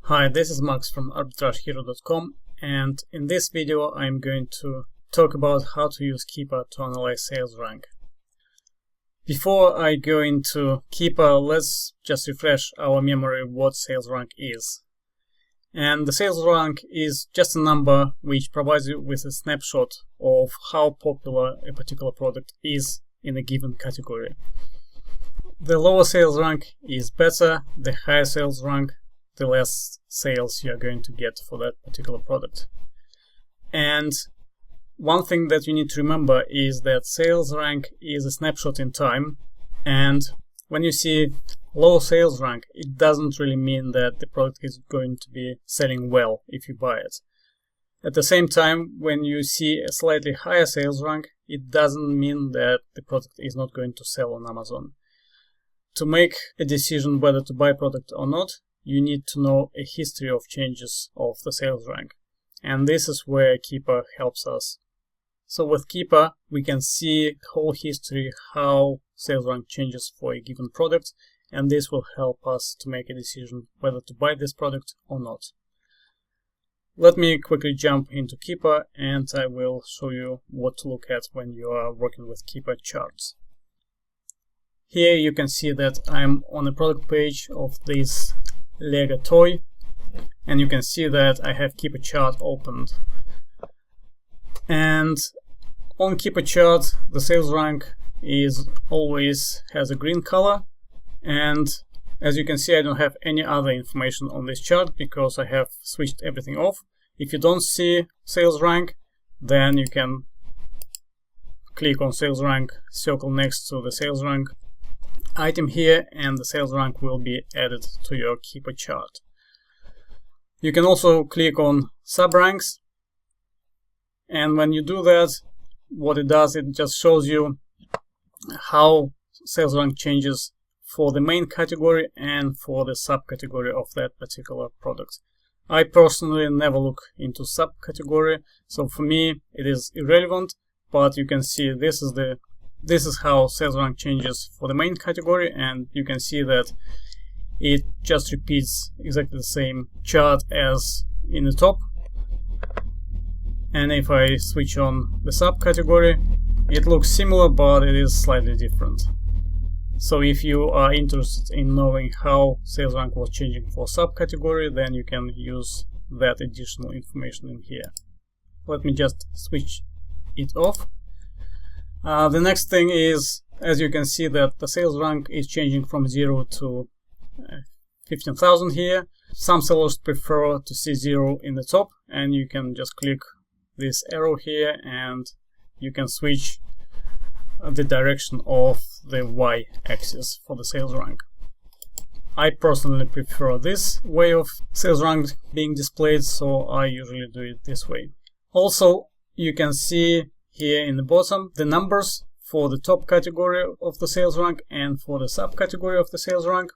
Hi, this is Max from arbitragehero.com, and in this video I'm going to talk about how to use Keepa to analyze sales rank. Before I go into Keepa, let's just refresh our memory what sales rank is. And the sales rank is just a number which provides you with a snapshot of how popular a particular product is in a given category. The lower sales rank is better, the higher sales rank the less sales you are going to get for that particular product. And one thing that you need to remember is that sales rank is a snapshot in time, and when you see low sales rank, it doesn't really mean that the product is going to be selling well if you buy it. At the same time, when you see a slightly higher sales rank, it doesn't mean that the product is not going to sell on Amazon. To make a decision whether to buy a product or not, you need to know a history of changes of the sales rank. And this is where Keepa helps us. So with Keepa, we can see the whole history, how sales rank changes for a given product, and this will help us to make a decision whether to buy this product or not. Let me quickly jump into Keepa, and I will show you what to look at when you are working with Keepa charts. Here you can see that I'm on the product page of this Lego toy, and you can see that I have Keepa chart opened. And on Keepa chart, the sales rank is always has a green color, and as you can see, I don't have any other information on this chart because I have switched everything off. If you don't see sales rank, then you can click on sales rank, circle next to the sales rank item here, and the sales rank will be added to your Keepa chart. You can also click on Subranks, and when you do that, what it does, it just shows you how sales rank changes for the main category and for the subcategory of that particular product. I personally never look into subcategory, so for me it is irrelevant, but you can see this is how sales rank changes for the main category, and you can see that it just repeats exactly the same chart as in the top. And if I switch on the subcategory, it looks similar, but it is slightly different. So if you are interested in knowing how sales rank was changing for subcategory, then you can use that additional information in here. Let me just switch it off. The next thing is, as you can see, that the sales rank is changing from 0 to 15,000 here. Some sellers prefer to see 0 in the top, and you can just click this arrow here and you can switch the direction of the y-axis for the sales rank. I personally prefer this way of sales rank being displayed, so I usually do it this way. Also, you can see here in the bottom the numbers for the top category of the sales rank and for the subcategory of the sales rank,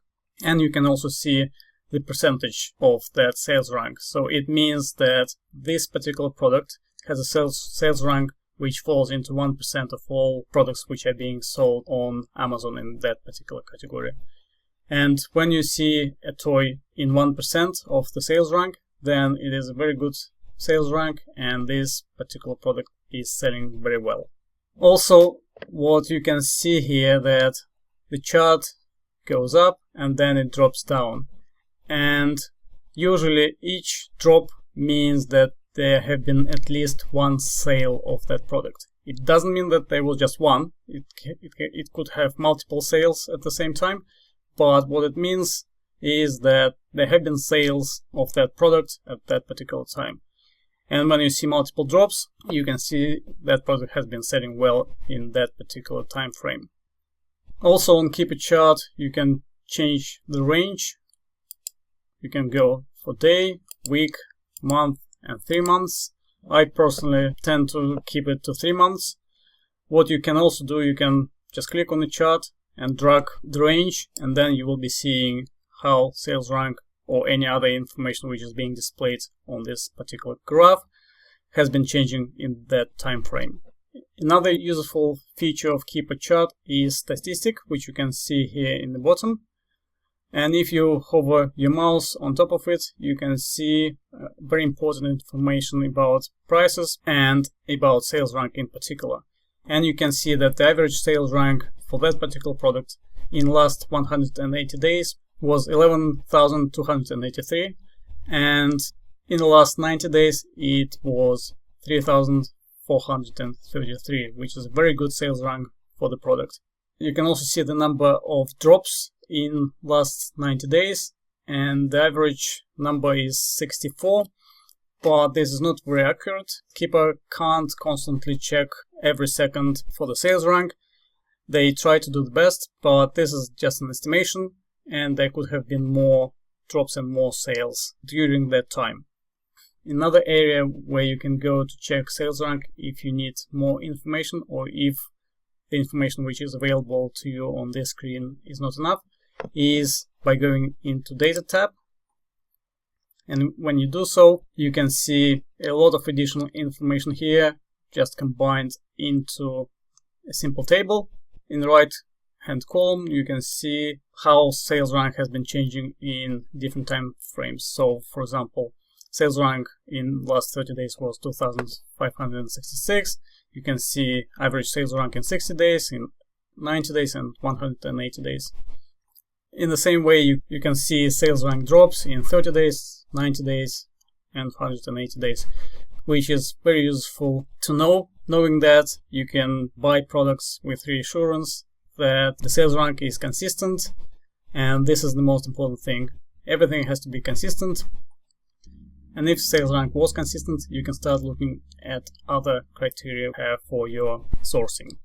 and you can also see the percentage of that sales rank. So it means that this particular product has a sales rank which falls into 1% of all products which are being sold on Amazon in that particular category. And when you see a toy in 1% of the sales rank, then it is a very good sales rank, and this particular product is selling very well. Also, what you can see here, that the chart goes up and then it drops down, and usually each drop means that there have been at least one sale of that product. It doesn't mean that there was just one. It could have multiple sales at the same time, but what it means is that there have been sales of that product at that particular time. And when you see multiple drops, you can see that product has been selling well in that particular time frame. Also on Keepa chart, you can change the range. You can go for day, week, month, and 3 months. I personally tend to keep it to 3 months. What you can also do, you can just click on the chart and drag the range, and then you will be seeing how sales rank or any other information which is being displayed on this particular graph has been changing in that time frame. Another useful feature of Keepa chart is statistic, which you can see here in the bottom. And if you hover your mouse on top of it, you can see very important information about prices and about sales rank in particular. And you can see that the average sales rank for that particular product in last 180 days was 11,283, and in the last 90 days it was 3,433, which is a very good sales rank for the product. You can also see the number of drops in last 90 days, and the average number is 64, but this is not very accurate. Keepa can't constantly check every second for the sales rank. They try to do the best, but this is just an estimation, and there could have been more drops and more sales during that time. Another area where you can go to check sales rank if you need more information, or if the information which is available to you on this screen is not enough, is by going into Data tab. And when you do so, you can see a lot of additional information here, just combined into a simple table. In the right hand column, you can see how sales rank has been changing in different time frames. So, for example, sales rank in last 30 days was 2,566. You can see average sales rank in 60 days, in 90 days, and 180 days. In the same way, you can see sales rank drops in 30 days, 90 days, and 180 days, which is very useful to know. Knowing that, you can buy products with reassurance that the sales rank is consistent, and this is the most important thing. Everything has to be consistent, and if sales rank was consistent, you can start looking at other criteria you have for your sourcing.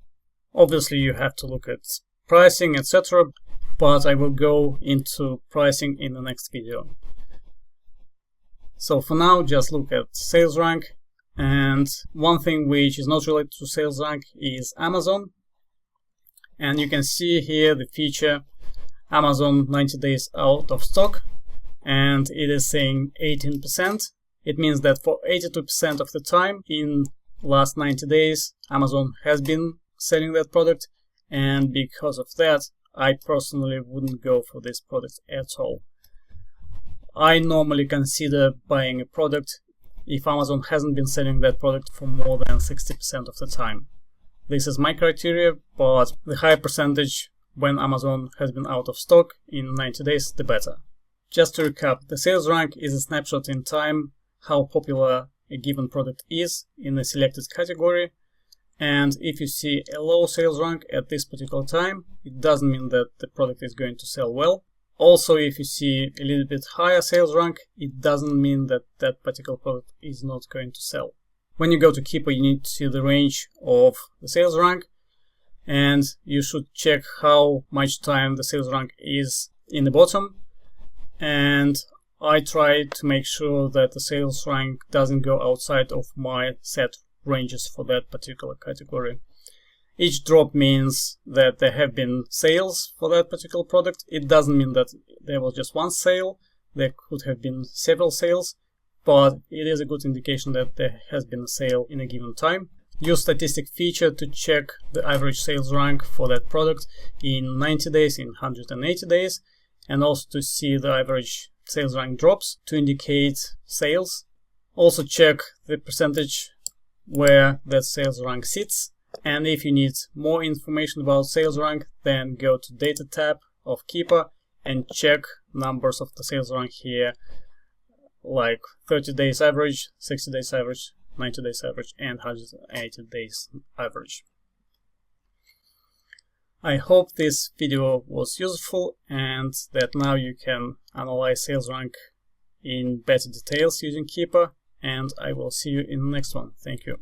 Obviously, you have to look at pricing, etc., but I will go into pricing in the next video. So for now, just look at sales rank. And one thing which is not related to sales rank is Amazon. And you can see here the feature Amazon 90 days out of stock, and it is saying 18%. It means that for 82% of the time in last 90 days, Amazon has been selling that product, and because of that, I personally wouldn't go for this product at all. I normally consider buying a product if Amazon hasn't been selling that product for more than 60% of the time. This is my criteria, but the higher percentage when Amazon has been out of stock in 90 days, the better. Just to recap, the sales rank is a snapshot in time how popular a given product is in a selected category, and if you see a low sales rank at this particular time, it doesn't mean that the product is going to sell well. Also, if you see a little bit higher sales rank, it doesn't mean that that particular product is not going to sell. When you go to Keepa, you need to see the range of the sales rank, and you should check how much time the sales rank is in the bottom. And I try to make sure that the sales rank doesn't go outside of my set ranges for that particular category. Each drop means that there have been sales for that particular product. It doesn't mean that there was just one sale. There could have been several sales, but it is a good indication that there has been a sale in a given time. Use statistic feature to check the average sales rank for that product in 90 days, in 180 days, and also to see the average sales rank drops to indicate sales. Also check the percentage where that sales rank sits. And if you need more information about sales rank, then go to Data tab of Keepa and check numbers of the sales rank here, like 30 days average, 60 days average, 90 days average, and 180 days average. I hope this video was useful and that now you can analyze sales rank in better details using Keepa, and I will see you in the next one. Thank you.